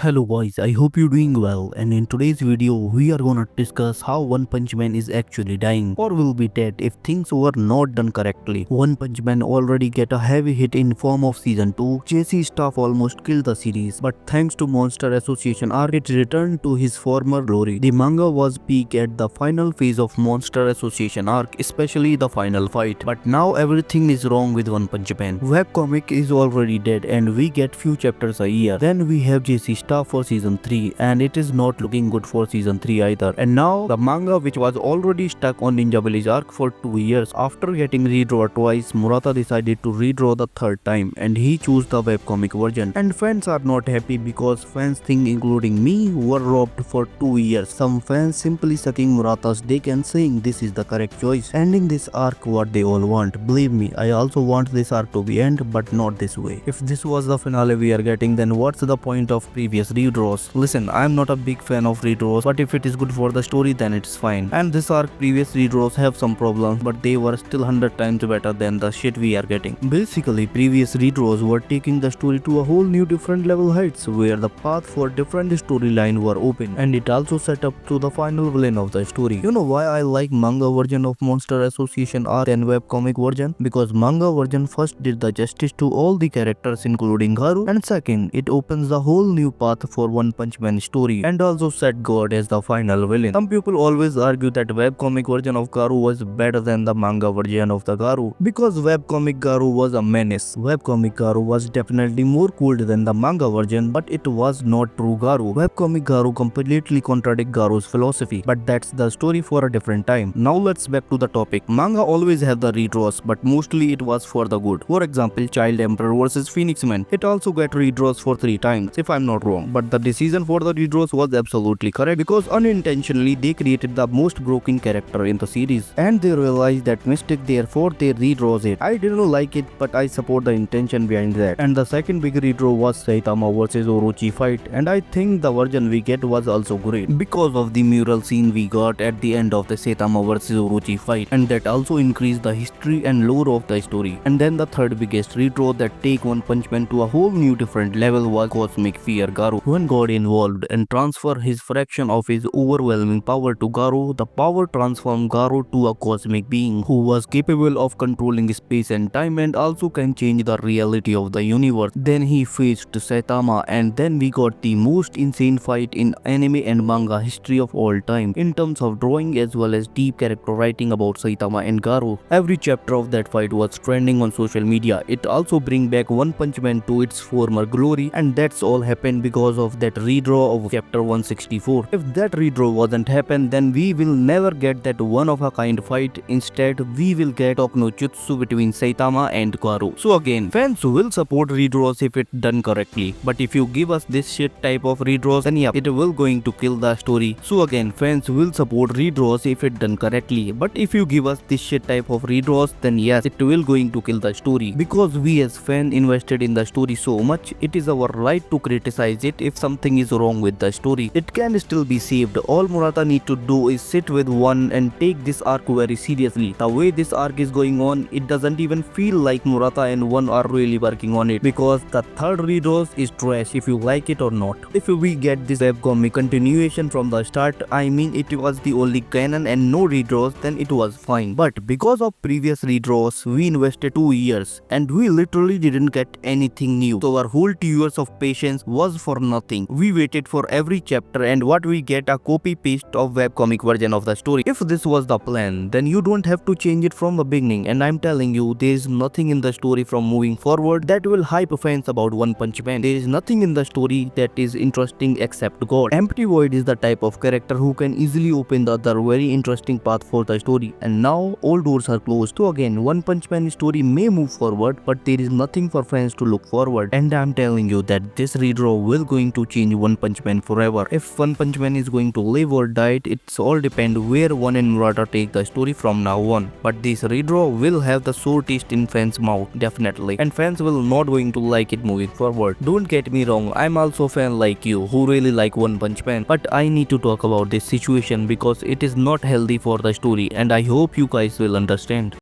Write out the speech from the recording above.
Hello boys, I hope you're doing well, and in today's video we are gonna discuss how One Punch Man is actually dying or will be dead if things were not done correctly. One Punch Man already get a heavy hit in form of season 2. JC staff almost killed the series, but thanks to Monster Association arc it returned to his former glory. The manga was peak at the final phase of Monster Association arc, especially the final fight. But now everything is wrong with One Punch Man. Webcomic is already dead and we get few chapters a year. Then we have JC staff for season 3 and it is not looking good for season 3 either. And now the manga, which was already stuck on Ninja Village arc for 2 years, after getting redraw twice, Murata decided to redraw the third time and he chose the webcomic version. And fans are not happy because fans think, including me, were robbed for 2 years. Some fans simply sucking Murata's dick and saying this is the correct choice, ending this arc what they all want. Believe me, I also want this arc to be end, but not this way. If this was the finale we are getting, then what's the point of previous redraws? Listen, I am not a big fan of redraws, but if it is good for the story then it's fine. And this arc previous redraws have some problems, but they were still 100 times better than the shit we are getting. Basically, previous redraws were taking the story to a whole new different level heights, where the path for different storyline were open, and it also set up to the final villain of the story. You know why I like manga version of Monster Association arc and webcomic version? Because manga version first did the justice to all the characters including Garou, and second, it opens the whole new path for One Punch Man story and also set God as the final villain. Some people always argue that webcomic version of Garou was better than the manga version of the Garou because webcomic Garou was a menace. Webcomic Garou was definitely more cool than the manga version, but it was not true Garou. Webcomic Garou completely contradicts Garou's philosophy, but that's the story for a different time. Now let's back to the topic. Manga always had the redraws, but mostly it was for the good. For example, Child Emperor vs Phoenix Man. It also got redraws for 3 times, if I'm not wrong. But the decision for the redraws was absolutely correct because unintentionally they created the most broken character in the series, and they realized that mistake, therefore they redraws it. I didn't like it, but I support the intention behind that. And the second big redraw was Saitama vs Orochi fight, and I think the version we get was also great because of the mural scene we got at the end of the Saitama vs Orochi fight, and that also increased the history and lore of the story. And then the third biggest redraw that take One Punch Man to a whole new different level was Cosmic Garou. When God involved and transfer his fraction of his overwhelming power to Garou, the power transformed Garou to a cosmic being who was capable of controlling space and time and also can change the reality of the universe. Then he faced Saitama, and then we got the most insane fight in anime and manga history of all time in terms of drawing as well as deep character writing about Saitama and Garou. Every chapter of that fight was trending on social media. It also bring back One Punch Man to its former glory, and that's all happened because of that redraw of chapter 164. If that redraw wasn't happened, then we will never get that one of a kind fight. Instead, we will get no jutsu between Saitama and Garou. So again, fans will support redraws if it's done correctly, but if you give us this shit type of redraws, then yeah, it will going to kill the story. So again, fans will support redraws if it's done correctly, but if you give us this shit type of redraws, then yes, it will going to kill the story, because we as fans invested in the story so much. It is our right to criticize it if something is wrong with the story. It can still be saved. All Murata need to do is sit with one and take this arc very seriously. The way this arc is going on, it doesn't even feel like Murata and one are really working on it, because the third redraws is trash if you like it or not. If we get this webcomic continuation from the start, I mean it was the only canon and no redraws, then it was fine. But because of previous redraws, we invested 2 years and we literally didn't get anything new. So our whole 2 years of patience was for nothing. We waited for every chapter and what we get a copy paste of webcomic version of the story. If this was the plan, then you don't have to change it from the beginning, and I'm telling you, there is nothing in the story from moving forward that will hype fans about One Punch Man. There is nothing in the story that is interesting except God. Empty Void is the type of character who can easily open the other very interesting path for the story, and now all doors are closed. So again, One Punch Man story may move forward, but there is nothing for fans to look forward, and I'm telling you that this redraw will going to change One Punch Man forever. If One Punch Man is going to live or die, it's all depend where One and Murata take the story from now on. But this redraw will have the sour taste in fans' mouth, definitely, and fans will not going to like it moving forward. Don't get me wrong, I'm also a fan like you who really like One Punch Man, but I need to talk about this situation because it is not healthy for the story, and I hope you guys will understand.